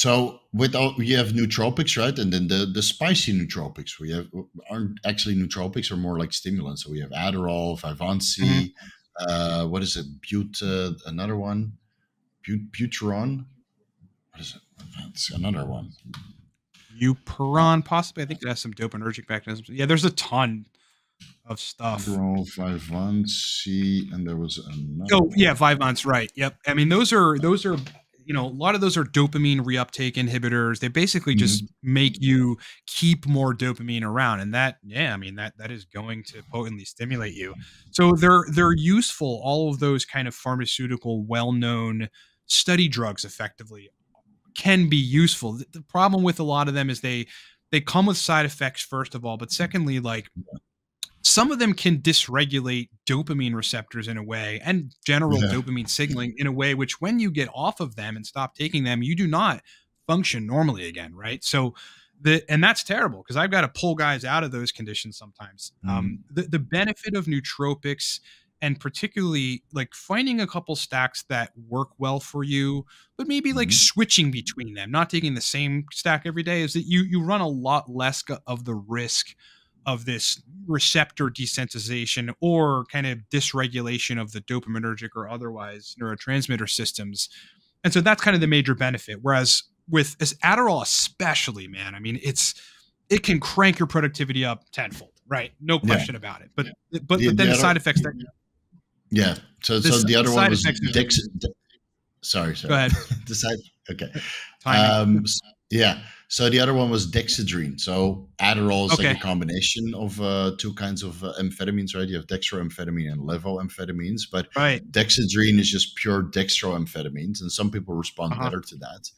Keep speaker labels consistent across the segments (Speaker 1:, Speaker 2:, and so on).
Speaker 1: So with all, you have nootropics, right? And then the spicy nootropics we have aren't actually nootropics, are more like stimulants. So we have Adderall,
Speaker 2: Mhm.
Speaker 1: Vyvanse, what is it? Another one, Buteron. What is it? That's another one. Uh,
Speaker 2: Buperon, possibly. I think it has some dopaminergic mechanisms. Yeah, there's a ton of stuff.
Speaker 1: Adderall, Vyvanse, and there was another
Speaker 2: Oh yeah,
Speaker 1: one.
Speaker 2: Vyvanse, right? Yep. I mean, those are a lot of those are dopamine reuptake inhibitors. They basically just
Speaker 1: Mhm.
Speaker 2: make you keep more dopamine around, and that, yeah, I mean that is going to potently stimulate you. So they're useful. All of those kind of pharmaceutical, well known study drugs, effectively, can be useful. The problem with a lot of them is they come with side effects, first of all, but secondly, like, some of them can dysregulate dopamine receptors in a way, and general
Speaker 1: Yeah.
Speaker 2: dopamine signaling in a way which, when you get off of them and stop taking them, you do not function normally again, right? So and that's terrible, because I've got to pull guys out of those conditions sometimes.
Speaker 1: Mhm.
Speaker 2: The benefit of nootropics, and particularly like finding a couple stacks that work well for you, but maybe like
Speaker 1: Mhm.
Speaker 2: switching between them, not taking the same stack every day, is that you run a lot less of the risk of this receptor desensitization or kind of dysregulation of the dopaminergic or otherwise neurotransmitter systems. And so that's kind of the major benefit. Whereas with as Adderall, especially, man, I mean, it can crank your productivity up tenfold, right? No
Speaker 1: Yeah.
Speaker 2: question about it.
Speaker 1: The
Speaker 2: But then
Speaker 1: the
Speaker 2: the
Speaker 1: other
Speaker 2: side effects that
Speaker 1: yeah.
Speaker 2: the,
Speaker 1: So the
Speaker 2: the
Speaker 1: other one
Speaker 2: side
Speaker 1: was
Speaker 2: effects of
Speaker 1: Dex. Sorry,
Speaker 2: go
Speaker 1: sorry.
Speaker 2: ahead.
Speaker 1: The side. Okay.
Speaker 2: Timing.
Speaker 1: Yeah. So the other one was dexedrine. So Adderall is like a
Speaker 2: Okay.
Speaker 1: combination of two kinds of amphetamines, right? You have dextroamphetamine and levoamphetamines, but
Speaker 2: Right.
Speaker 1: dexedrine is just pure dextroamphetamines, and some people respond
Speaker 2: Uh-huh.
Speaker 1: better to that.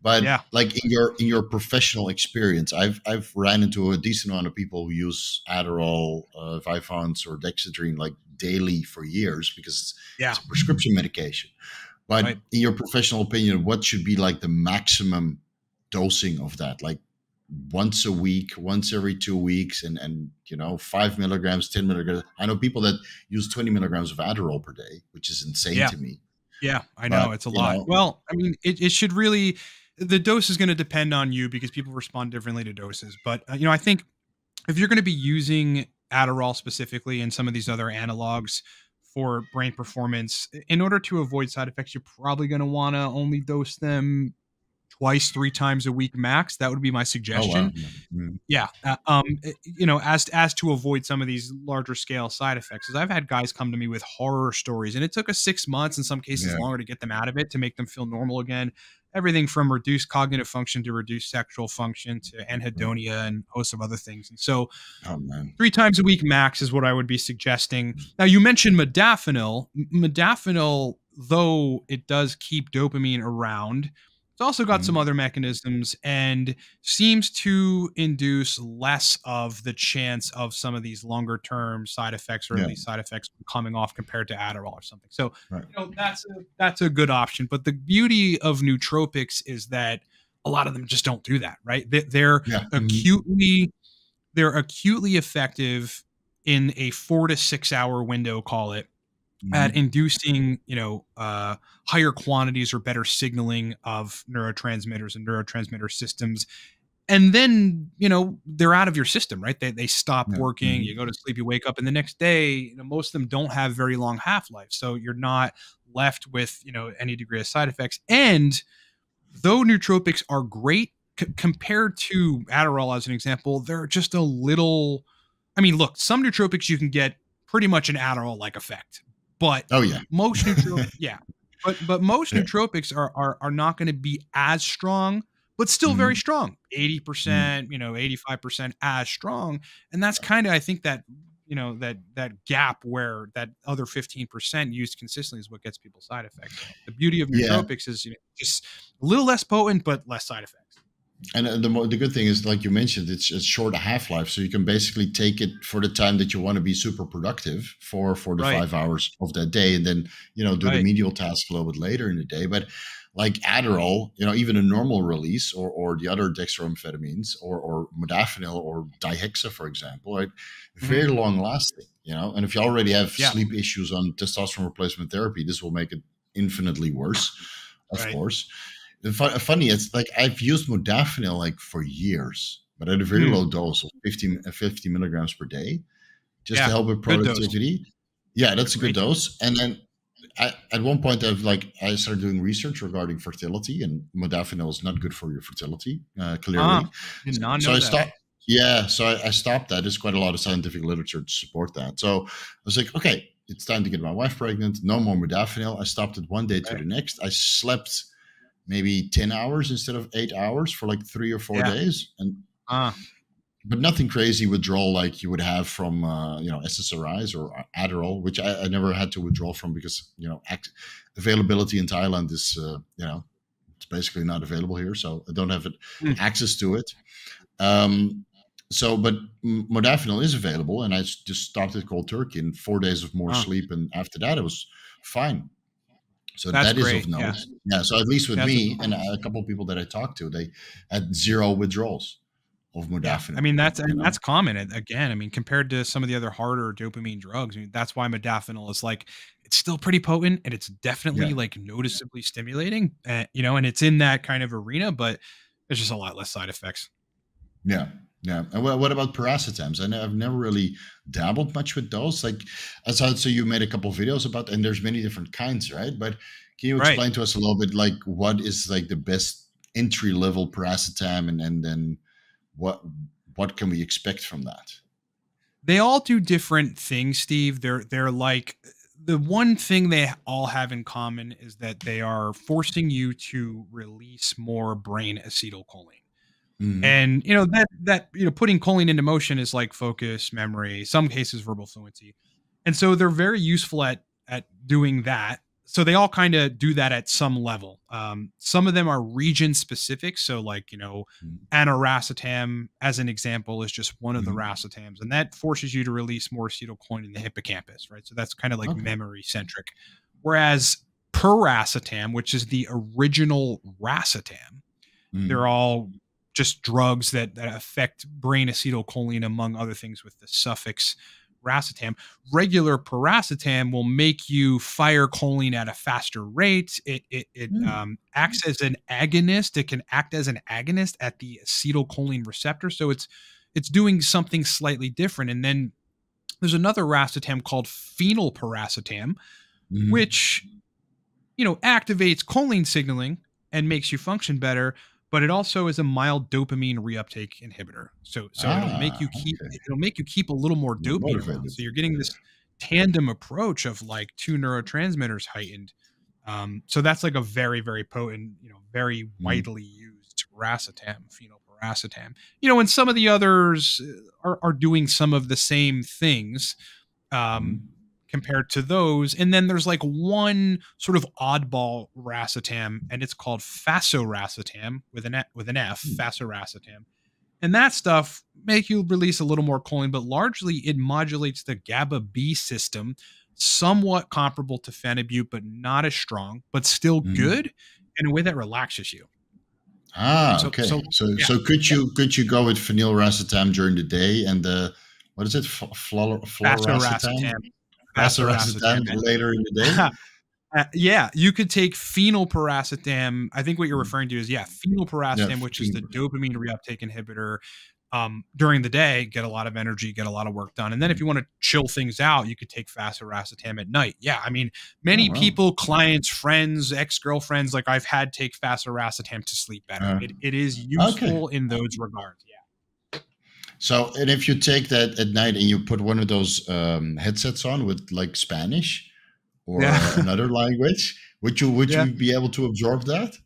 Speaker 1: But
Speaker 2: Yeah.
Speaker 1: like in your professional experience, I've ran into a decent amount of people who use Adderall, Vyvanse, or dexedrine like daily for years because
Speaker 2: Yeah.
Speaker 1: it's a prescription medication. But
Speaker 2: Right.
Speaker 1: in your professional opinion, what should be like the maximum dosing of that? Like once a week, once every 2 weeks, and 5 milligrams, 10 milligrams. I know people that use 20 milligrams of Adderall per day, which is insane
Speaker 2: Yeah.
Speaker 1: to me.
Speaker 2: Yeah, I know,
Speaker 1: But
Speaker 2: it's a lot. Well, I mean, it should really, the dose is going to depend on you, because people respond differently to doses. But I think if you're going to be using Adderall specifically and some of these other analogs for brain performance, in order to avoid side effects, you're probably going to want to only dose them twice, three times a week max. That would be my
Speaker 1: oh wow.
Speaker 2: suggestion.
Speaker 1: Mm.
Speaker 2: Yeah, as to avoid some of these larger scale side effects, because I've had guys come to me with horror stories, and it took us 6 months, in some cases
Speaker 1: Yeah.
Speaker 2: longer, to get them out of it, to make them feel normal again. Everything from reduced cognitive function to reduced sexual function to anhedonia and a host of other things. And so,
Speaker 1: Oh man.
Speaker 2: 3 times a week max is what I would be suggesting. Now, you mentioned modafinil. Modafinil, though it does keep dopamine around, it's also got some
Speaker 1: Mm.
Speaker 2: other mechanisms and seems to induce less of the chance of some of these longer term side effects, or at
Speaker 1: Yeah.
Speaker 2: least side effects coming off, compared to Adderall or something. So,
Speaker 1: Right.
Speaker 2: that's a good option. But the beauty of nootropics is that a lot of them just don't do that, right? They're
Speaker 1: Yeah. Mhm.
Speaker 2: acutely they're acutely effective in a 4 to 6 hour window, call it, at
Speaker 1: Mhm.
Speaker 2: inducing, higher quantities or better signaling of neurotransmitters and neurotransmitter systems. And then, they're out of your system, right? They stop
Speaker 1: Yeah.
Speaker 2: working.
Speaker 1: Mhm.
Speaker 2: You go to sleep, you wake up, and the next day, most of them don't have very long half life. So you're not left with, any degree of side effects. And though nootropics are great, compared to Adderall, as an example, they're just a little. I mean, look, some nootropics you can get pretty much an Adderall-like effect, but
Speaker 1: Oh yeah.
Speaker 2: most yeah, but most
Speaker 1: Yeah.
Speaker 2: nootropics are not going to be as strong, but still very
Speaker 1: Mhm.
Speaker 2: strong.
Speaker 1: Mm.
Speaker 2: 80%, 85% as strong, and that's kind of, I think, that that gap where that other 15% used consistently is what gets people side effects. So the beauty of
Speaker 1: Yeah.
Speaker 2: nootropics is, just a little less potent but less side effects.
Speaker 1: And the good thing is, like you mentioned, it's short half life, so you can basically take it for the time that you want to be super productive for the
Speaker 2: Right,
Speaker 1: 5 hours of that day, and then do the
Speaker 2: right.
Speaker 1: medial task a little bit later in the day. But like Adderall, even a normal release, or the other dextroamphetamines, or modafinil, or dihexa, for example, right,
Speaker 2: Mhm.
Speaker 1: very long lasting. And if you already have
Speaker 2: Yeah,
Speaker 1: sleep issues on testosterone replacement therapy, this will make it infinitely worse, of
Speaker 2: right.
Speaker 1: course. funny, it's like I've used modafinil like for years, but at a very
Speaker 2: Mm,
Speaker 1: low dose of 50 milligrams per day, just to
Speaker 2: yeah,
Speaker 1: help with
Speaker 2: good dose.
Speaker 1: productivity. Yeah,
Speaker 2: It's a
Speaker 1: that's a good
Speaker 2: great dose.
Speaker 1: dose. And then at one point, I started doing research regarding fertility, and modafinil is not good for your fertility, clearly.
Speaker 2: Did not
Speaker 1: So
Speaker 2: know
Speaker 1: I
Speaker 2: that.
Speaker 1: stopped. Yeah, so I stopped that. There's quite a lot of scientific literature to support that. So I was like, okay, it's time to get my wife pregnant. No more modafinil. I stopped it one day to
Speaker 2: Right.
Speaker 1: the next. I slept maybe 10 hours instead of 8 hours for like 3 or 4
Speaker 2: Yeah.
Speaker 1: days, and
Speaker 2: Uh,
Speaker 1: but nothing crazy withdrawal like you would have from SSRIs or Adderall, which I never had to withdraw from because availability in Thailand is it's basically not available here, so I don't have
Speaker 2: mm,
Speaker 1: access to it. Um, but modafinil is available, and I just stopped it cold turkey. In 4 days of more
Speaker 2: uh,
Speaker 1: sleep, and after that, it was fine. So
Speaker 2: that's
Speaker 1: that is of
Speaker 2: great.
Speaker 1: note.
Speaker 2: Yeah.
Speaker 1: Yeah. So at least with
Speaker 2: That's a
Speaker 1: me and a couple of people that I talked to, they had zero withdrawals of
Speaker 2: Yeah, I
Speaker 1: modafinil.
Speaker 2: mean that's
Speaker 1: You
Speaker 2: and
Speaker 1: know.
Speaker 2: that's common. And again, I mean compared to some of the other harder dopamine drugs, I mean that's why modafinil is like it's still pretty potent and it's definitely
Speaker 1: Yeah.
Speaker 2: like noticeably stimulating. And it's in that kind of arena, but there's just a lot less side effects.
Speaker 1: Yeah. Yeah. And what about paracetams? I've never really dabbled much with those. Like, I saw, so you made a couple of videos about, and there's many different kinds, right? But can you
Speaker 2: Right.
Speaker 1: explain to us a little bit, like, what is like the best entry level paracetam, and then what what can we expect from that?
Speaker 2: They all do different things, Steve. They're like the one thing they all have in common is that they are forcing you to release more brain acetylcholine.
Speaker 1: Mm-hmm.
Speaker 2: And putting choline into motion is like focus, memory, some cases verbal fluency. And so they're very useful at doing that. So they all kind of do that at some level. Some of them are region specific. So like, aniracetam, as an example, is just one of the
Speaker 1: Mm-hmm.
Speaker 2: racetams, and that forces you to release more acetylcholine in the hippocampus, right? So that's kind of like
Speaker 1: Okay.
Speaker 2: memory centric. Whereas piracetam, which is the original racetam, they're
Speaker 1: Mm-hmm.
Speaker 2: all just drugs that affect brain acetylcholine, among other things, with the suffix racetam. Regular paracetam will make you fire choline at a faster rate. It acts as an agonist. It can act as an agonist at the acetylcholine receptor. So it's doing something slightly different. And then there's another racetam called phenylparacetam,
Speaker 1: Mm-hmm.
Speaker 2: which activates choline signaling and makes you function better, but it also is a mild dopamine reuptake inhibitor. So
Speaker 1: Okay.
Speaker 2: it'll make you keep a little more
Speaker 1: You're
Speaker 2: dopamine around.
Speaker 1: motivated.
Speaker 2: So you're getting this tandem approach of like two neurotransmitters heightened. So that's like a very, very potent, very
Speaker 1: Mm-hmm.
Speaker 2: widely used racetam, phenylparacetam. And some of the others are doing some of the same things. Um,
Speaker 1: Mm-hmm.
Speaker 2: Compared to those. And then there's like one sort of oddball racetam, and it's called fasoracetam with an F, fasoracetam. And that stuff make you release a little more choline, but largely it modulates the GABA B system, somewhat comparable to phenibut, but not as strong, but still
Speaker 1: Mm-hmm.
Speaker 2: good in a way that relaxes you. So
Speaker 1: Okay.
Speaker 2: so yeah,
Speaker 1: So could
Speaker 2: yeah,
Speaker 1: you go with phenylracetam during the day, and the what is it, fluororacetam,
Speaker 2: fasoracetam,
Speaker 1: basoracetam
Speaker 2: fasoracetam.
Speaker 1: later in the day?
Speaker 2: Yeah, you could take phenylparacetam. I think what you're
Speaker 1: Mm.
Speaker 2: referring to is
Speaker 1: Yeah,
Speaker 2: phenylparacetam, which is the dopamine reuptake inhibitor. During the day, get a lot of energy, get a lot of work done, and then if
Speaker 1: mm.
Speaker 2: you want to chill things out, you could take fasoracetam at night. Yeah, I mean,
Speaker 1: Oh
Speaker 2: many
Speaker 1: wow.
Speaker 2: people, clients, friends, ex girlfriends, like I've had take fasoracetam to sleep better.
Speaker 1: Uh,
Speaker 2: It is
Speaker 1: okay.
Speaker 2: useful in those regards. Yeah.
Speaker 1: So, and if you take that at night and you put one of those headsets on with like Spanish or
Speaker 2: Yeah.
Speaker 1: another language, would
Speaker 2: Yeah.
Speaker 1: you be able to absorb that?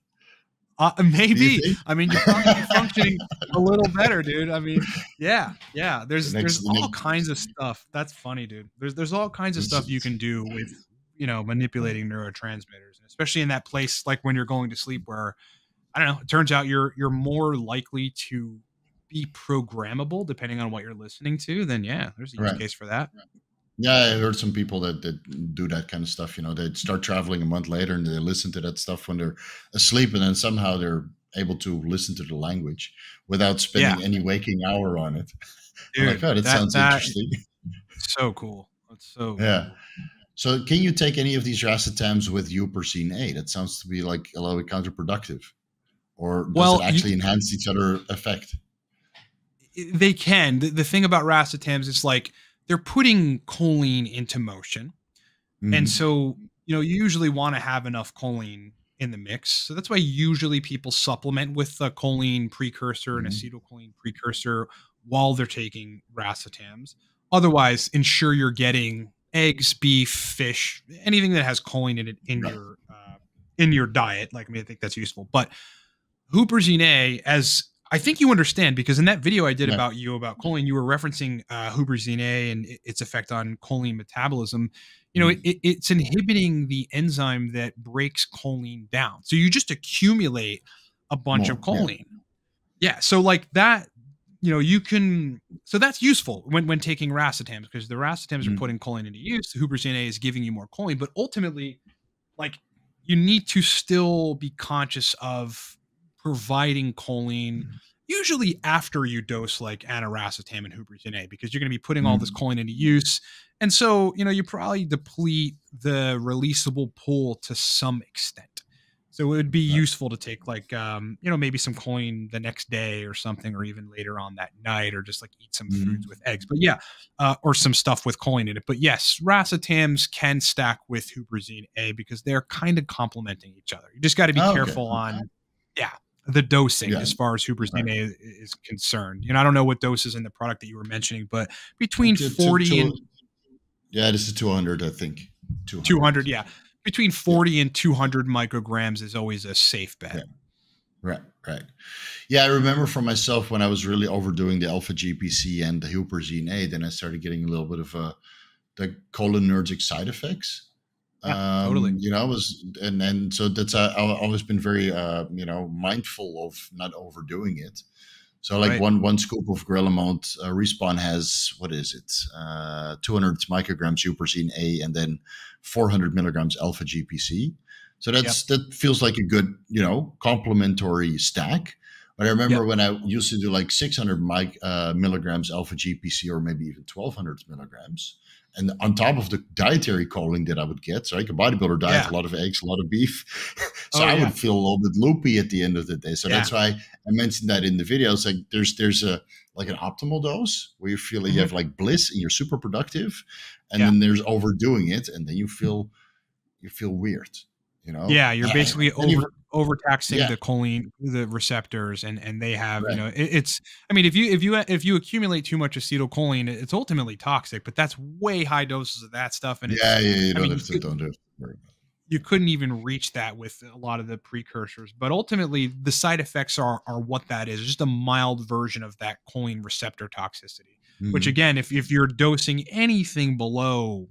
Speaker 1: Do you
Speaker 2: Maybe.
Speaker 1: think?
Speaker 2: I mean, you'd probably be functioning a little better, dude. I mean, yeah, yeah.
Speaker 1: the
Speaker 2: There's
Speaker 1: next, the
Speaker 2: all
Speaker 1: next,
Speaker 2: kinds of stuff. That's funny, dude. There's all kinds of stuff you
Speaker 1: it's-
Speaker 2: can do with manipulating neurotransmitters, especially in that place like when you're going to sleep, where I don't know. It turns out you're more likely to be programmable depending on what you're listening to. Then yeah, there's a use
Speaker 1: right.
Speaker 2: case for that.
Speaker 1: Yeah, I heard some people that do that kind of stuff. They start traveling a month later and they listen to that stuff when they're asleep, and then somehow they're able to listen to the language without
Speaker 2: Yeah,
Speaker 1: spending any waking hour on it. I'm like,
Speaker 2: dude.
Speaker 1: oh, that
Speaker 2: That
Speaker 1: sounds
Speaker 2: that
Speaker 1: interesting.
Speaker 2: so cool. That's so
Speaker 1: Yeah.
Speaker 2: cool.
Speaker 1: So, can you take any of these racetams with Upercine A? That sounds to be like a little bit counterproductive. or does it
Speaker 2: Well,
Speaker 1: actually enhance each other effect?
Speaker 2: they can. The thing about racetams is like they're putting choline into motion. And
Speaker 1: Hmm.
Speaker 2: so, you usually want to have enough choline in the mix. So that's why usually people supplement with a choline precursor and
Speaker 1: Hmm.
Speaker 2: acetylcholine precursor while they're taking racetams. Otherwise, ensure you're getting eggs, beef, fish, anything that has choline in it
Speaker 1: Right.
Speaker 2: in your diet. Like, I mean, I think that's useful. But huperzine A, as I think you understand, because in that video I did
Speaker 1: Yeah.
Speaker 2: about choline, you were referencing huperzine A and its effect on choline metabolism.
Speaker 1: Mm.
Speaker 2: It's inhibiting the enzyme that breaks choline down. So you just accumulate a bunch of
Speaker 1: More. Yeah.
Speaker 2: choline. Yeah. So like that, you can. So that's useful when taking racetams, because the racetams are
Speaker 1: Mm.
Speaker 2: putting choline into use. The huperzine A is giving you more choline, but ultimately, like, you need to still be conscious of providing choline usually after you dose like aniracetam and huperzine A, because you're going to be putting all this
Speaker 1: Mm.
Speaker 2: choline into use. And so, you probably deplete the releasable pool to some extent. So it would be
Speaker 1: Right.
Speaker 2: useful to take like, maybe some choline the next day or something, or even later on that night, or just like eat some foods
Speaker 1: Mm.
Speaker 2: with eggs. But yeah, or some stuff with choline in it. But yes, racetams can stack with huperzine A because they're kind of complementing each other. You just got to be
Speaker 1: Oh, okay.
Speaker 2: careful on, yeah, the dosing
Speaker 1: Yeah.
Speaker 2: as far as
Speaker 1: Right.
Speaker 2: huperzine A is concerned. I don't know what doses in the product that you were mentioning, but
Speaker 1: Uh,
Speaker 2: between
Speaker 1: To, to,
Speaker 2: 40
Speaker 1: to,
Speaker 2: and
Speaker 1: yeah, this is 200, I think. 200.
Speaker 2: 200, yeah, between
Speaker 1: Yeah.
Speaker 2: 40 and 200 micrograms is always a safe bet.
Speaker 1: Yeah. Right. Right. Yeah, I remember for myself when I was really overdoing the alpha GPC and the huperzine A, then I started getting a little bit of the cholinergic side effects.
Speaker 2: Yeah, totally.
Speaker 1: Was and so that's I've always been very mindful of not overdoing it. So like
Speaker 2: Right.
Speaker 1: one scoop of Grelamont Respawn has, what is it, 200 micrograms huperzine A and then 400 milligrams alpha GPC. So
Speaker 2: Yep.
Speaker 1: that feels like a good complementary stack. But I remember
Speaker 2: Yep.
Speaker 1: when I used to do like 600 milligrams alpha GPC or maybe even 1200 milligrams. And on top of the dietary choline that I would get, so like a bodybuilder diet, a
Speaker 2: Yeah.
Speaker 1: lot of eggs, a lot of beef. So
Speaker 2: Oh
Speaker 1: I
Speaker 2: yeah.
Speaker 1: would feel a little bit loopy at the end of the day. So
Speaker 2: Yeah.
Speaker 1: that's why I mentioned that in the video. It's like there's a like an optimal dose where you feel like you
Speaker 2: Mhm.
Speaker 1: have like bliss and you're super productive, and
Speaker 2: Yeah.
Speaker 1: then there's overdoing it, and then you feel weird,
Speaker 2: Yeah, you're basically
Speaker 1: then you
Speaker 2: overtaxing
Speaker 1: yeah,
Speaker 2: the choline, the receptors, and they have,
Speaker 1: right,
Speaker 2: it's, I mean, if you accumulate too much acetylcholine, it's ultimately toxic, but that's way high doses of that stuff, and
Speaker 1: yeah, yeah. You
Speaker 2: I
Speaker 1: don't
Speaker 2: mean,
Speaker 1: have to don't have to worry about
Speaker 2: you couldn't even reach that with a lot of the precursors, but ultimately the side effects are what that is, just a mild version of that choline receptor toxicity,
Speaker 1: it.
Speaker 2: which
Speaker 1: Mhm.
Speaker 2: again, if you're dosing anything below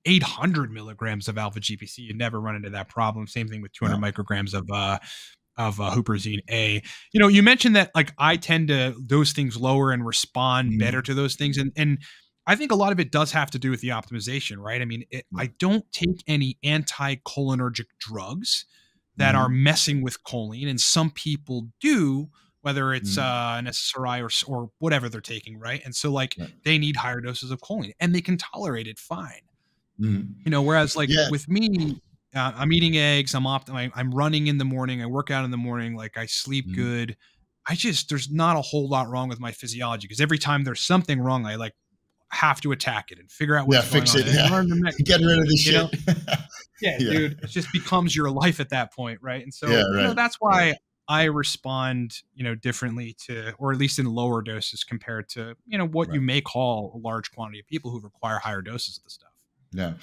Speaker 2: 800 milligrams of alpha GPC, you never run into that problem. Same thing with 200
Speaker 1: No.
Speaker 2: micrograms of huperzine A. You mentioned that like I tend to dose things lower and respond better
Speaker 1: Mhm.
Speaker 2: to those things, and I think a lot of it does have to do with the optimization, right? I mean,
Speaker 1: Yeah.
Speaker 2: I don't take any anti-cholinergic drugs that are
Speaker 1: Mhm.
Speaker 2: messing with choline, and some people do, whether it's
Speaker 1: Mhm.
Speaker 2: an SSRI or whatever they're taking, right? And so like
Speaker 1: Right.
Speaker 2: they need higher doses of choline, and they can tolerate it fine.
Speaker 1: Mhm.
Speaker 2: Whereas like
Speaker 1: Yeah.
Speaker 2: with me, I'm eating eggs, I'm running in the morning, I work out in the morning, like I sleep
Speaker 1: Mhm.
Speaker 2: good. There's not a whole lot wrong with my physiology, because every time there's something wrong, I like have to attack it and figure out
Speaker 1: Yeah,
Speaker 2: what's going
Speaker 1: fix
Speaker 2: on
Speaker 1: it.
Speaker 2: and
Speaker 1: Yeah.
Speaker 2: learn
Speaker 1: Get rid of this
Speaker 2: you
Speaker 1: shit.
Speaker 2: know, yeah,
Speaker 1: Yeah.
Speaker 2: dude, it just becomes your life at that point, right? And
Speaker 1: Yeah,
Speaker 2: so,
Speaker 1: right.
Speaker 2: that's
Speaker 1: Right.
Speaker 2: why I respond, differently to, or at least in lower doses compared to, what you
Speaker 1: Right.
Speaker 2: may call a large quantity of people who require higher doses of the stuff.
Speaker 1: Yeah.